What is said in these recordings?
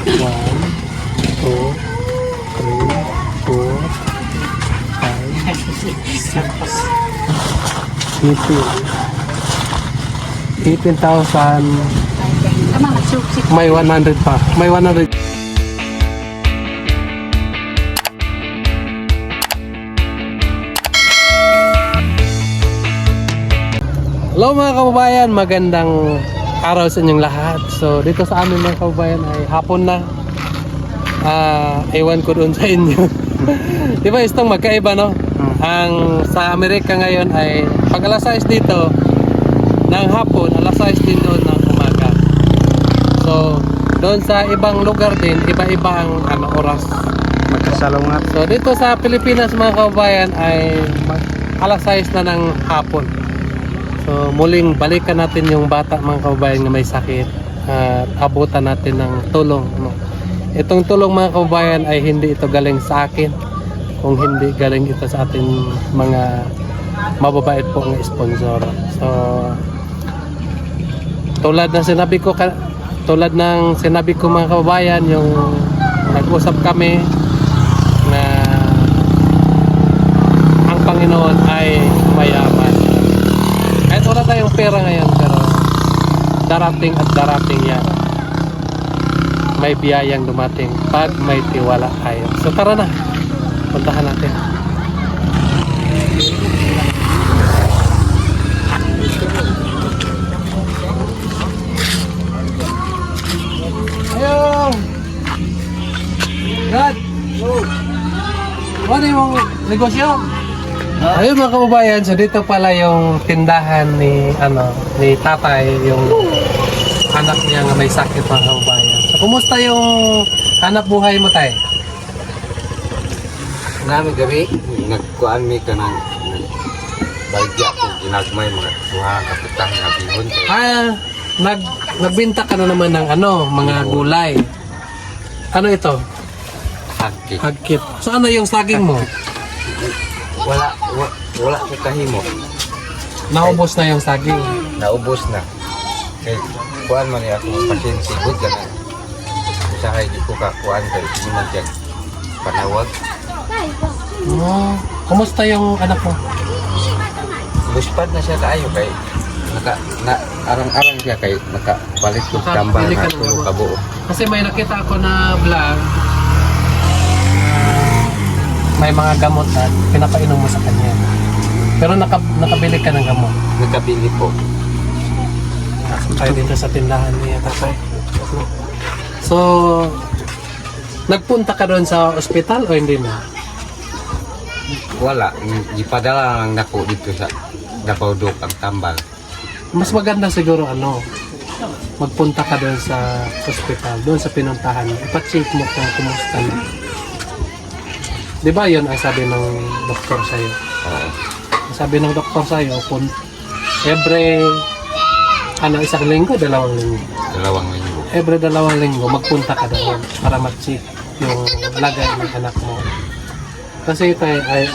One, two, three, four, five, six, 18,000. May 100 pa. May 100. Hello mga kababayan, magandang araw sa inyong lahat. So dito sa amin mga kababayan ay hapon na. Ewan ko doon sa inyo. Di ba itong magkaiba, no? Ang sa Amerika ngayon ay pag alas 6 dito ng hapon, alas 6 din doon ng umaga. So doon sa ibang lugar din, iba-iba ang oras. Magkasalungat. So dito sa Pilipinas mga kababayan ay alas 6 na ng hapon. So muling balikan natin yung bata mga kababayan na may sakit at abutan natin ng tulong, no? Itong tulong mga kababayan ay hindi ito galing sa akin, kung hindi galing ito sa ating mga mababait po ng sponsor. So tulad ng sinabi ko mga kababayan, yung nag-usap kami na ang Panginoon ay mayaman. Kahit wala tayong pera ngayon, pero darating at darating yan. May biyayang dumating pag may tiwala tayo. So tara na, puntahan natin. Ayun! God! Ano yung negosyo? Ayun mga kababayan, so dito pala yung tindahan ni tatay, yung anak niya nga may sakit mga kababayan. So kumusta yung hanap buhay mo, tay? Nami gabi, nagkuan mi ka ng bagya kung ginagmay mga tuha kapitang nga bihon. Nagbenta ka na naman ng mga gulay. Ano ito? Hagkit. Hagkit. So ano yung saging mo? Wala sa kahimo. Naubos na yung saging. Naubos na. Kay kuan man ako pasyente good ka na. Usahay di ko ka kuan kay hindi man siya panawag. Kumusta yung anak mo? Buspad na siya kaayo kay arang-arang siya kay nakapalit ko tambal Nakabili ka na ng tulog gamot. kabuo. Kasi may nakita ako na vlog, may mga gamot na pinapainom mo sa kanya. Pero nakabili ka ng gamot. Nakabili po. Tayo dito sa tindahan niya, tatay. So, nagpunta ka doon sa ospital o hindi na? Wala, ipadala lang nako dito sa Davao Dok ang tambal. Mas maganda siguro magpunta ka doon sa ospital, doon sa pinuntahan. Ipa-check mo kung kumusta na. Di ba yun ang sabi ng doktor sa'yo? Oo. Sabi ng doktor sa'yo, every isang linggo, 2 linggo. 2 linggo. Every 2 linggo, magpunta ka doon para mag-check yung lagay ng anak mo. Kasi ito ay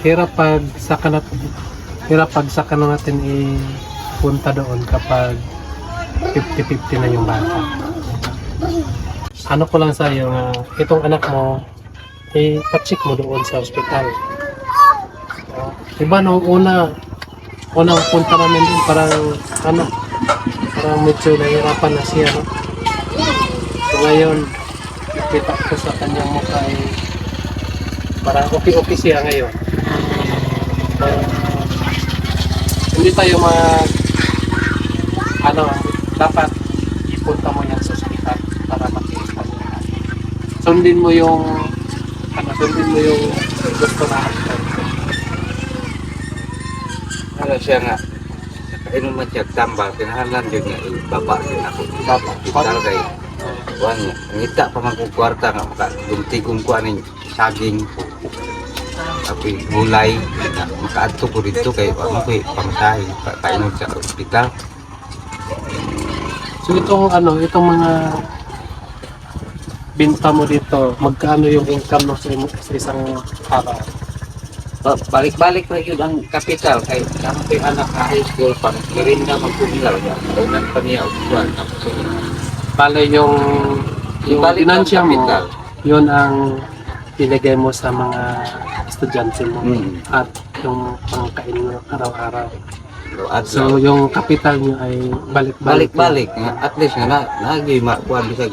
hirap pag saka na natin ipunta doon kapag 50-50 na yung bata. Ano ko lang sa'yo nga, itong anak mo, i-check mo doon sa ospital. Diba nung unang punta namin doon, parang medyo nahihirapan na siya, no? So ngayon, kita ko sa kanyang mukha ay parang okay siya ngayon. Hindi tayo dapat ipunta mo yan sa ospital para makita mo. Sundin mo yung gusto na action. Ano siya nga, kainom man siya tambal, kinahalan din niya, baba din ako. Baba. Ital kay, kuhan niya, ngita pa man kong kwarta nga, makaduntigong kuhan niya, saging, ako'y gulay, makaadto ko dito kay, pamasahe, painom sa ospital. So itong mga binta mo dito, magkano yung income mo sa isang araw? Balik-balik na yun ang kapital kay kamoy anak na high school pang kirin na magpumilaw niya. Unan pa niya upuan. Bale yung Yung Ibalik ang financial mo, kapital. yun ang ilagay mo sa mga estudyante mo Mm. at yung pangkain mo araw-araw. At So yung kapital nyo ay balik-balik. balik-balik nga at least nga nagi makuan bisag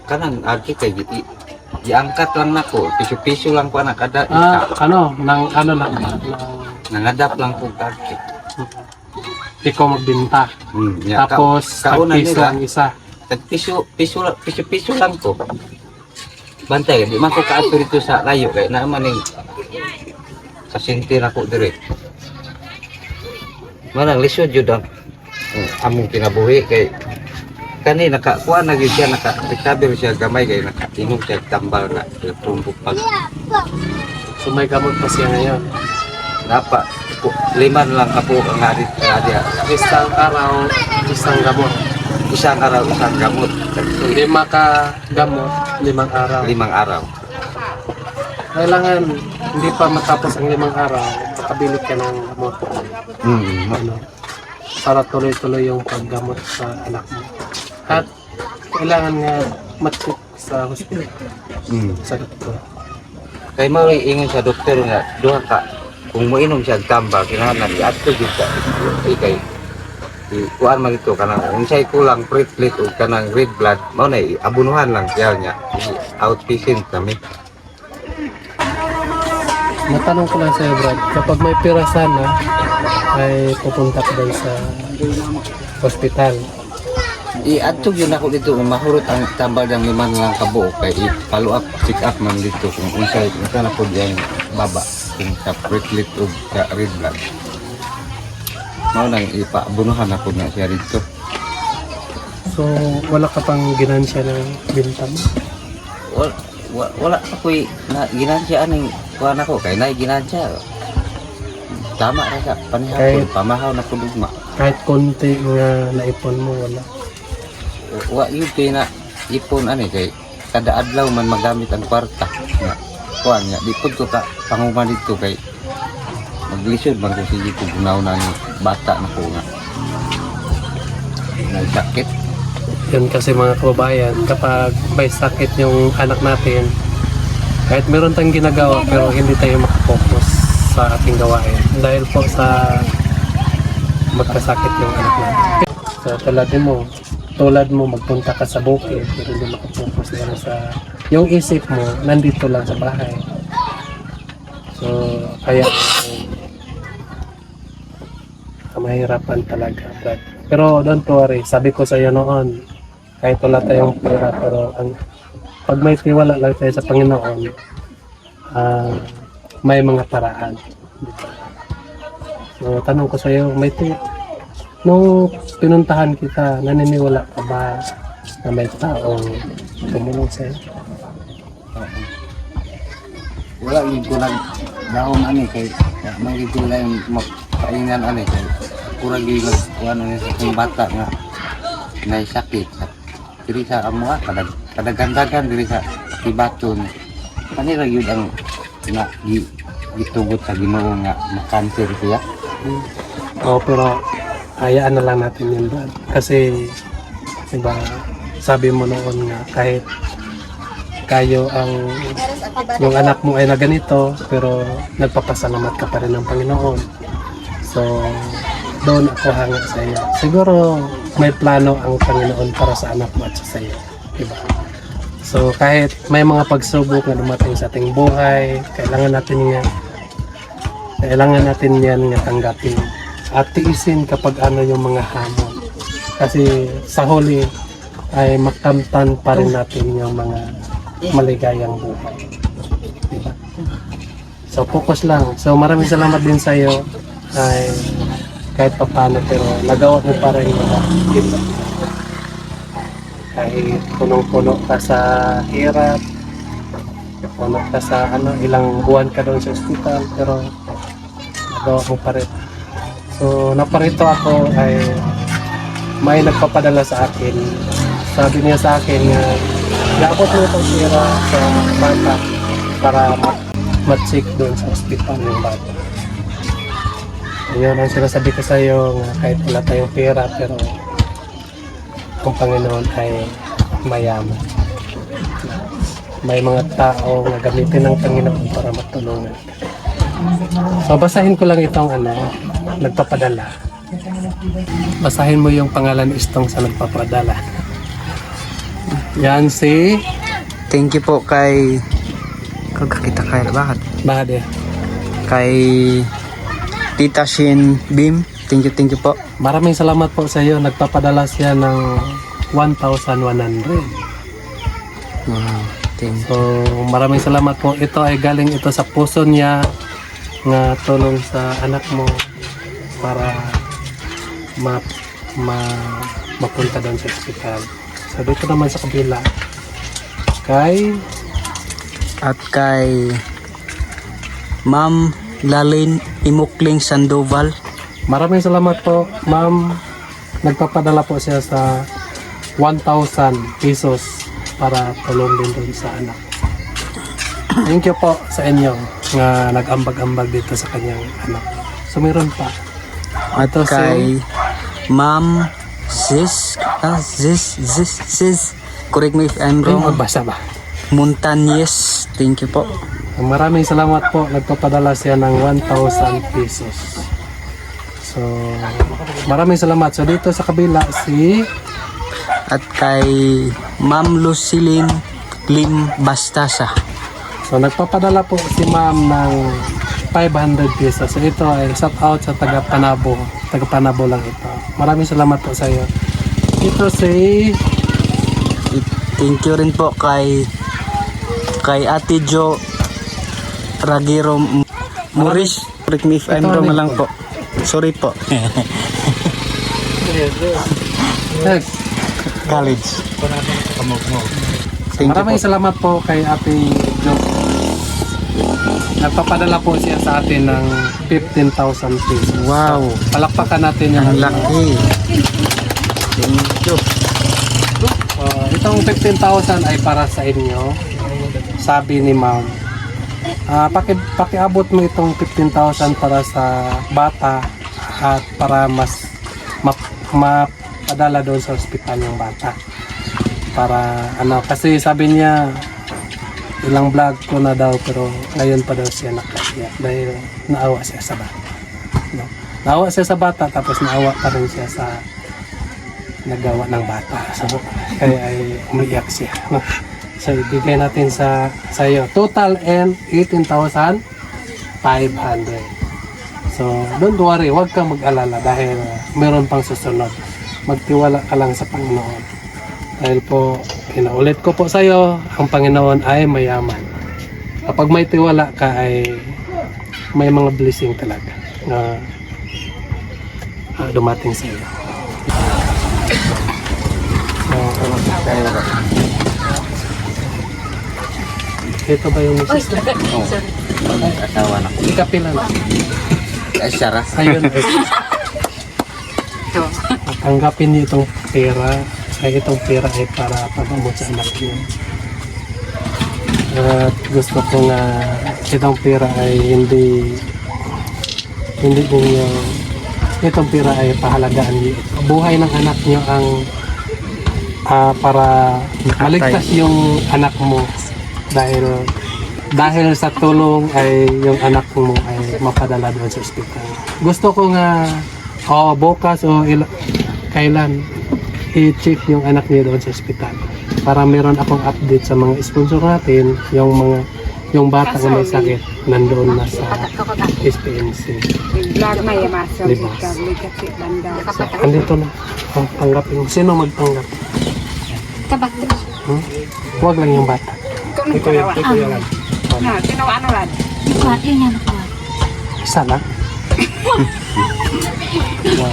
kanang agi kay diangkat lang nako piso-piso lang ko anak kada Ano lang nangadap lang ko kaki. ikaw magbenta. Tapos kauna tag-piso nila ang isa. tag piso lang ko. Bantay di man ko kaadto dito sa layo kay naa man ning sa sintir ako dire. Manang lisod jud ang among kinabuhi kay kani nakakuha na gyud siya nakapiktabil siya gamay kay nakainom siya tambal na tumpok pag So may gamot pa siya ngayon. napa liman lang kapo ang hadit dia Isang araw, isang gamot. isang araw isang gamot So 5 ka gamot, 5 araw. 5 araw Kailangan hindi pa matapos ang 5 araw, makabili ka ng gamot. Ano, para tuloy-tuloy yung paggamot sa anak mo. At kailangan nga mag-check sa hospital, sa doktor. kay mao ingon sa doktor nga duha ka kung moinom siya og tambal kinahanglan iadto gyud ka kay kuan man ito kanang unsay kulang platelet o kanang red blood mao na abunuhan lang siya niya outpatient kami. Matanong ko lang sa'yo, Brad, kapag may pira sana, ay pupunta ka daw sa hospital. Iadto yun ako dito mahurot ang tambal ng 5 lang kabuo kay i-follow up check up man dito kung unsay na po diyan baba kung sa platelet o sa red blood mao nang ipabunuhan ako na siya dito. So, wala ka pang ginansya ng binta mo? Wala ako'y na ginansya aning kuha na ko kay na ginansya tama ra sa panihapon pamahaw na ko dugma Kahit konti nga naipon mo, wala. wa yun na ipon ani kay kada adlaw man magamit ang kwarta nga kuan nga di pud ko ka panguman dito kay maglisod man ko sige ko gunaw na ni bata na ko nga nagsakit. Yun kasi mga kababayan, kapag may sakit yung anak natin, kahit meron tayong ginagawa pero hindi tayo makapokus sa ating gawain dahil po sa magkasakit yung anak natin. So tulad mo magpunta ka sa bukid pero hindi makapokus lang sa yung isip mo nandito lang sa bahay. So kaya mahirapan talaga, Brad. Pero don't worry, sabi ko sa iyo noon, kahit wala tayong pera, pero pag may tiwala lang tayo sa Panginoon, may mga paraan. Diba? So, tanong ko sa iyo, nung pinuntahan kita, naniniwala ka ba na may taong tumulong sa iyo? Wala yun ko lang daong ani kay magiging lang magpainan ani kay kurang yung ano sa kong bata nga naisakit diri sa amo kadagandagan diri sa Tibaton kanira yun ang gitugot sa Ginoo nga makanser siya. Oo, pero hayaan na lang natin yun, Brad. Kasi diba, sabi mo noon nga kahit kayo yung anak mo ay na ganito pero nagpapasalamat ka pa rin ng Panginoon. So doon ako hanga sa iyo. Siguro may plano ang Panginoon para sa anak mo at sa iyo. Diba? So kahit may mga pagsubok na dumating sa ating buhay, kailangan natin yan nga tanggapin at tiisin kapag ano yung mga hamon. Kasi sa huli ay makamtan pa rin natin yung mga maligayang buhay. Diba? So focus lang. So maraming salamat din sa iyo ay kahit pa paano pero nagawa mo pa rin yung diba? Kahit punong-puno ka sa hirap, puno ka sa ilang buwan ka doon sa ospital pero nagawa mo pa rin. So naparito ako ay may nagpapadala sa akin. Sabi niya sa akin nga dapat mo itong pera sa bata para ma-check doon sa ospital yung bata. Ayun ang sinasabi ko sa iyo nga kahit wala tayong pera pero ang Panginoon ay mayaman. may mga tao na gamitin ng Panginoon para matulungan. So basahin ko lang itong nagpapadala. Basahin mo yung pangalan istong sa nagpapadala. Yan si Thank you po kay kakita kay bakit? Bade. Kay Tita Shin Bim. Thank you po. Maraming salamat po sa iyo. Nagpapadala siya ng 1,100. Wow. Thank you. So maraming salamat po. Ito ay galing ito sa puso niya nga tulong sa anak mo para mapunta doon sa ospital. So dito naman sa kabila kay At kay Ma'am Lalin Imukling Sandoval. maraming salamat po, ma'am. Nagpapadala po siya sa 1,000 pesos para tulong din doon sa anak. Thank you po sa inyo nga nag-ambag-ambag dito sa kanyang anak. So meron pa. At Ito kay Ma'am Sis correct me if I'm Yung wrong. magbasa ba? Montañez. Thank you po. Maraming salamat po. Nagpapadala siya ng 1,000 pesos. So, maraming salamat. So, dito sa kabila si At kay Ma'am Lucilin Lim Bastasa. So, nagpapadala po si ma'am ng 500 pesos. So, ito ay shout out sa taga Panabo. Taga Panabo lang ito. Maraming salamat po sa iyo. Ito si Thank you rin po kay Ate Jo Ragiro Muris. Correct me if I'm Ito, wrong ano lang po. Sorry po. College. Thank you maraming po. salamat po kay Ate Jo. Nagpapadala po siya sa atin ng 15,000 pesos. Wow. Palakpakan natin yung Ang laki. Thank you. Itong 15,000 ay para sa inyo. Sabi ni ma'am. Pakiabot mo itong 15,000 para sa bata at para mas mapadala doon sa ospital yung bata. Para kasi sabi niya ilang vlog ko na daw pero ngayon pa daw siya nakaiyak dahil naawa siya sa bata. No? Naawa siya sa bata tapos naawa pa rin siya sa nagawa ng bata. So, kaya ay umiyak siya. No? So, ibigay natin sa iyo. Total and 18,500. So, don't worry. Huwag kang mag-alala dahil meron pang susunod. Magtiwala ka lang sa Panginoon. Dahil po, pinaulit ko po sa iyo, ang Panginoon ay mayaman. Kapag may tiwala ka ay may mga blessing talaga na dumating sa iyo. Ito ba yung misis? Asawa na. Ikapilan. Ay, Sarah. Ayun. Tanggapin niyo itong pera. Ay itong pera ay para pagamot sa anak niyo. At gusto ko nga itong pera ay hindi ninyo itong pera ay pahalagaan niyo. Buhay ng anak niyo ang para maligtas yung anak mo dahil sa tulong ay yung anak mo ay mapadala doon sa ospital. Gusto ko nga bukas o kailan i-check yung anak niya doon sa ospital para meron akong update sa mga sponsor natin, yung bata na may sakit nandoon na sa SPNC. Vlog may masok Libas. kasi banda. So, andito na. Tanggapin. Sino magtanggap? Tabak. Huwag lang yung bata. Ito yan. Na, tinawa ano lad? Isa lang. 1, 2,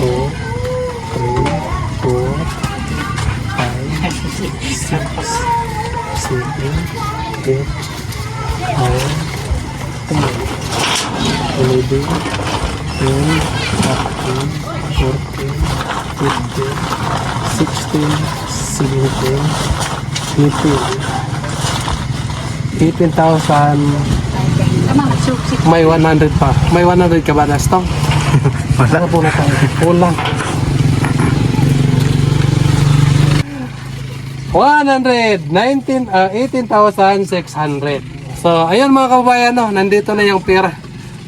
3, 4, 5, 6, 7, 8, 9, 10, 11, 12, 13, 14, 15, 16, 17, 18,000. Tama, magsuksit. May 100 pa. May 100 ka ba, Nastong? Wala po na tayo. Kulang. 18,600. So, ayun mga kababayan, no, nandito na yung pera.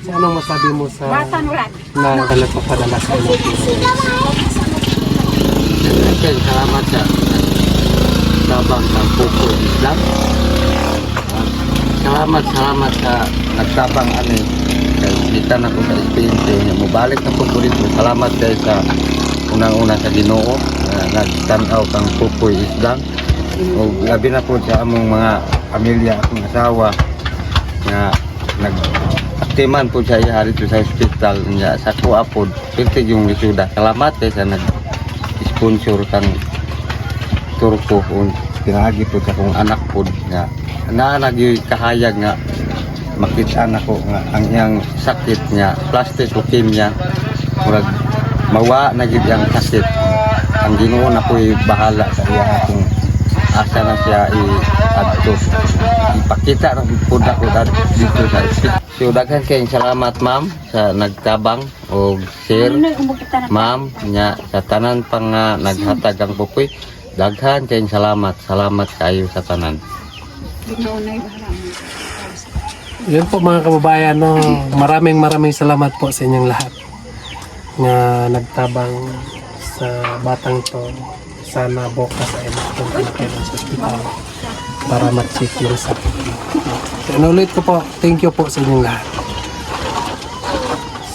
So, anong masabi mo sa Batan ulan. na padala sa inyo? Siyempre, salamat sa tabang ng Pupo Islam. Salamat sa nagtabang ani. Kaya kita na ko sa espiritu niya. Mubalik na po po rin. Salamat kayo sa unang-una sa Ginoo. Nagtanaw kang Pupo Islam. O labi na po sa among mga pamilya, akong asawa na nag-aktiman po siya iya dito sa hospital niya sa kuha po pintig yung lisuda. Salamat kayo sa nag-sponsor kang turko kung pinagi po sa kong anak po nga na kahayag nga makita na ko nga ang iyang sakit niya plastic leukemia murag mawa na gid ang sakit. Ang Ginoo na po'y bahala sa iya akong asa na siya i-adto ipakita ng puda ko dito sa isip. So daghan kayong salamat ma'am sa nagtabang o share ma'am nya sa tanan pa nga naghatag ang pupoy. Daghan kayong salamat kayo sa tanan. Yun po mga kababayan, no, maraming salamat po sa inyong lahat nga nagtabang sa batang to. Sana bukas ay magpunta na kayo sa hospital para ma-check yung sakit. So, ulit ko po, thank you po sa inyong lahat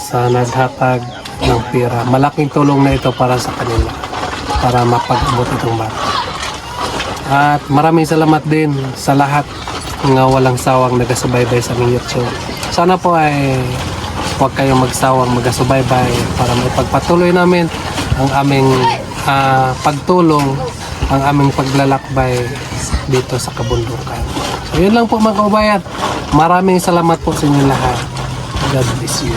sa naghatag ng pera. Malaking tulong na ito para sa kanila para mapag-abot itong bata. At maraming salamat din sa lahat nga walang sawang nagasubaybay sa aming YouTube. Sana po ay huwag kayong magsawang magasubaybay para maipagpatuloy namin ang aming pagtulong, ang aming paglalakbay dito sa kabundukan. So yun lang po mga kababayan. Maraming salamat po sa inyo lahat. God bless you.